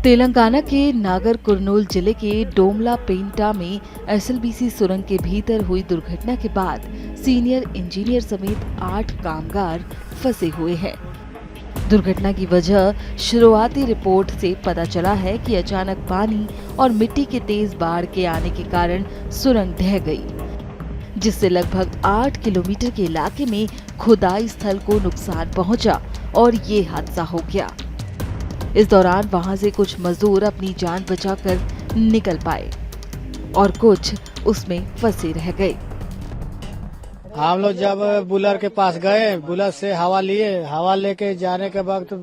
तेलंगाना के नागर कुरनूल जिले के डोमला पेंटा में एसएलबीसी सुरंग के भीतर हुई दुर्घटना के बाद सीनियर इंजीनियर समेत 8 कामगार फंसे हुए हैं। दुर्घटना की वजह शुरुआती रिपोर्ट से पता चला है कि अचानक पानी और मिट्टी के तेज बाढ़ के आने के कारण सुरंग ढह गई, जिससे लगभग 8 किलोमीटर के इलाके में खुदाई स्थल को नुकसान पहुंचा और ये हादसा हो गया। इस दौरान वहां से कुछ मजदूर अपनी जान बचाकर निकल पाए और कुछ उसमें फंसे रह गए। हम लोग जब बुलर के पास गए, बुलर से हवा लिए, हवा लेके जाने के वक्त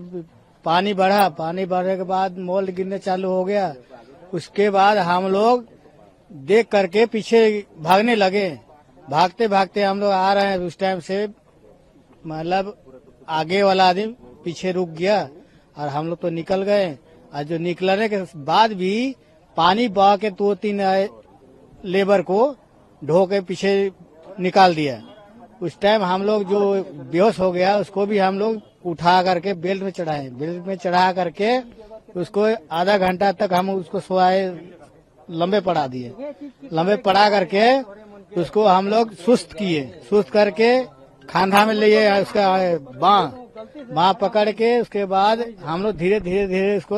पानी बढ़ा, पानी बढ़ने के बाद मोल गिरने चालू हो गया। उसके बाद हम लोग देख करके पीछे भागने लगे। भागते भागते हम लोग आ रहे हैं, उस टाइम से मतलब आगे वाला आदमी पीछे रुक गया और हम लोग तो निकल गए। और जो निकलने के बाद भी पानी बहा के 2-3 लेबर को ढो के पीछे निकाल दिया। उस टाइम हम लोग जो बेहोश हो गया उसको भी हम लोग उठा करके बेल्ट में चढ़ाए। बेल्ट में चढ़ा करके उसको आधा घंटा तक हम उसको सोए, लंबे पड़ा दिए। लंबे पड़ा करके उसको हम लोग सुस्त किए। सुस्त करके खांधा में लिए, उसका बाँ पकड़ के उसके बाद हम लोग धीरे धीरे उसको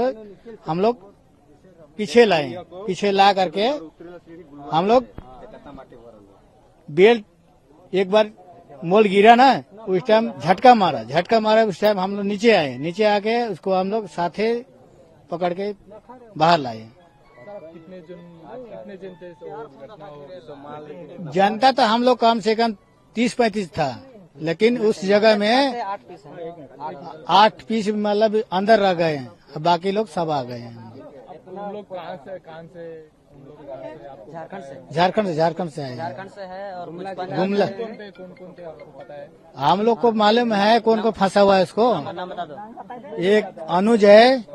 हम लोग पीछे लाए। पीछे ला करके हम लोग बेल्ट एक बार मोल गिरा ना, उस टाइम झटका मारा। उस टाइम हम लोग नीचे आए। नीचे आके उसको हम लोग साथे पकड़ के बाहर लाए। जनता तो हम लोग कम से कम 30-35 था, लेकिन उस जगह में 8 पीस मतलब अंदर रह गए हैं। बाकी लोग सब आ गए हैं। लोग कहाँ से झारखंड से आए। झारखंड से है और गुमला। कौन आपको पता है? हम लोग को मालूम है कौन को फंसा हुआ है इसको। नाम बता दो। एक अनुज है,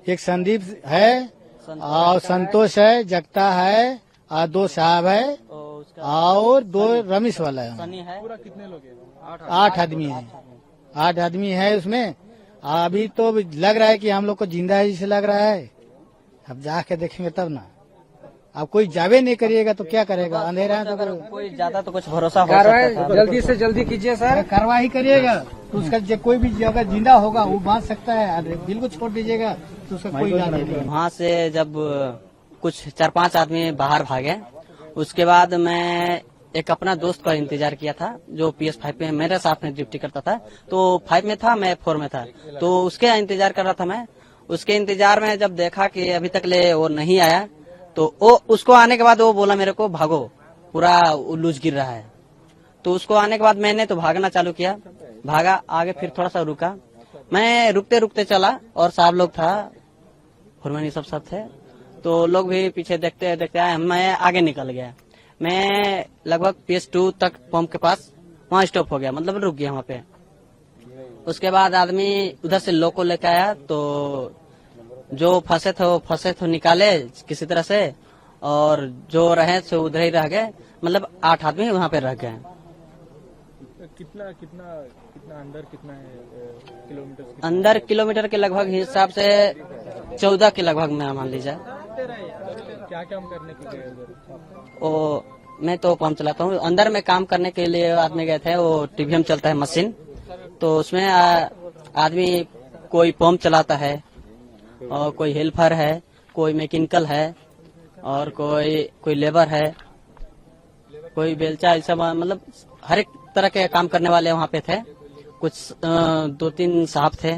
एक संदीप है और संतोष है, जगता है और 2 साहब है और 2 रमेश वाला है। पूरा कितने लोग हैं? 8 आदमी है। 8 आदमी है उसमें। अभी तो लग रहा है कि हम लोग को जिंदा है जैसे लग रहा है। अब जाके देखेंगे तब ना। अब कोई जावे नहीं करिएगा तो क्या करेगा? अंधेरा है तो कोई ज्यादा तो कुछ भरोसा हो सकता था। जल्दी से जल्दी कीजिए सर। कार्रवाई करिएगा तो उसका कोई भी जगह जिंदा होगा वो बांध सकता है। बिल्कुल छोड़ दीजिएगा तो उसका कोई इलाज नहीं। वहाँ से जब कुछ 4-5 आदमी बाहर भागे, उसके बाद मैं एक अपना दोस्त का इंतजार किया था जो PS5 में मेरे साथ में ड्यूटी करता था। तो 5 में था, मैं 4 में था, तो उसके इंतजार कर रहा था मैं। उसके इंतजार में जब देखा कि अभी तक ले वो नहीं आया, तो वो उसको आने के बाद वो बोला मेरे को भागो, पूरा लूज गिर रहा है। तो उसको आने के बाद मैंने तो भागना चालू किया। भागा आगे, फिर थोड़ा सा रुका। मैं रुकते रुकते चला और साहब लोग था, फुरमानी सब थे, तो लोग भी पीछे देखते देखते आए। मैं आगे निकल गया। मैं लगभग PS2 तक पंप के पास वहाँ स्टॉप हो गया, मतलब रुक गया वहाँ पे। उसके बाद आदमी उधर से लोको लेके आया, तो जो फंसे थे वो निकाले किसी तरह से, और जो रहे सो उधर ही रह गए। मतलब 8 आदमी वहाँ पे रह गए। कितना अंदर कितना है किलोमीटर? अंदर किलोमीटर के लगभग हिसाब से 14 के लगभग में मान लीजिए। क्या काम करने के लिए? वो मैं तो पंप चलाता हूँ। अंदर में काम करने के लिए आदमी गए थे। वो TVM चलता है मशीन, तो उसमें आदमी कोई पंप चलाता है और कोई हेल्पर है, कोई मैकेनिकल है और कोई लेबर है, कोई बेलचा, ऐसा मतलब हर एक तरह के काम करने वाले वहाँ पे थे। कुछ 2-3 साहब थे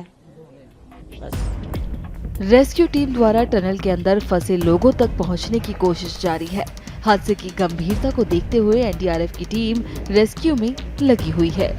बस। रेस्क्यू टीम द्वारा टनल के अंदर फंसे लोगों तक पहुंचने की कोशिश जारी है। हादसे की गंभीरता को देखते हुए NDRF की टीम रेस्क्यू में लगी हुई है।